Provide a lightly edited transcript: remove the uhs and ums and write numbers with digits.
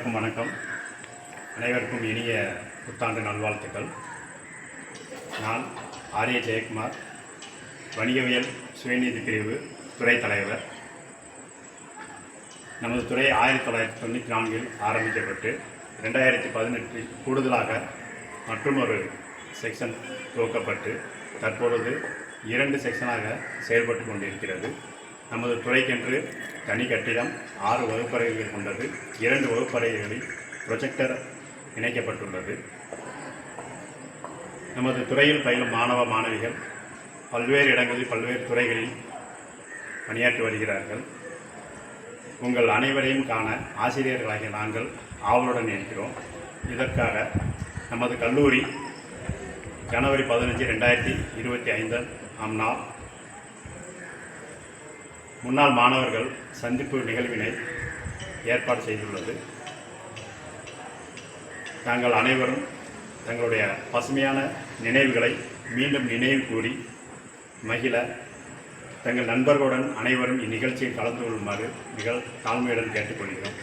அனைவருக்கும் வணக்கம். அனைவருக்கும் இனிய புத்தாண்டு நல்வாழ்த்துக்கள். நான் ஆர்ஏ ஜெயக்குமார், வணிகவியல் சுயநீதி பிரிவு துறை தலைவர். நமது துறை 1994 ஆரம்பிக்கப்பட்டு 2018 கூடுதலாக மற்றும் ஒரு செக்ஷன் துவக்கப்பட்டு தற்பொழுது 2 செக்ஷனாக செயல்பட்டு கொண்டிருக்கிறது. நமது துறைக்கென்று தனி கட்டிடம் 6 வகுப்பறைகள் கொண்டது. 2 வகுப்பறைகளில் ப்ரொஜெக்டர் இணைக்கப்பட்டுள்ளது. நமது துறையில் பயிலும் மாணவ மாணவிகள் பல்வேறு இடங்களில் பல்வேறு துறைகளில் பணியாற்றி வருகிறார்கள். உங்கள் அனைவரையும் காண ஆசிரியர்களாகிய நாங்கள் ஆவலுடன் இருக்கிறோம். இதற்காக நமது கல்லூரி ஜனவரி 15, 2025 நாள் முன்னாள் மாணவர்கள் சந்திப்பு நிகழ்வினை ஏற்பாடு செய்துள்ளது. தாங்கள் அனைவரும் தங்களுடைய பசுமையான நினைவுகளை மீண்டும் நினைவு கூறி மகிழ தங்கள் நண்பர்களுடன் அனைவரும் இந்நிகழ்ச்சியில் கலந்து கொள்ளுமாறு மிக தாழ்மையுடன் கேட்டுக்கொள்கிறோம்.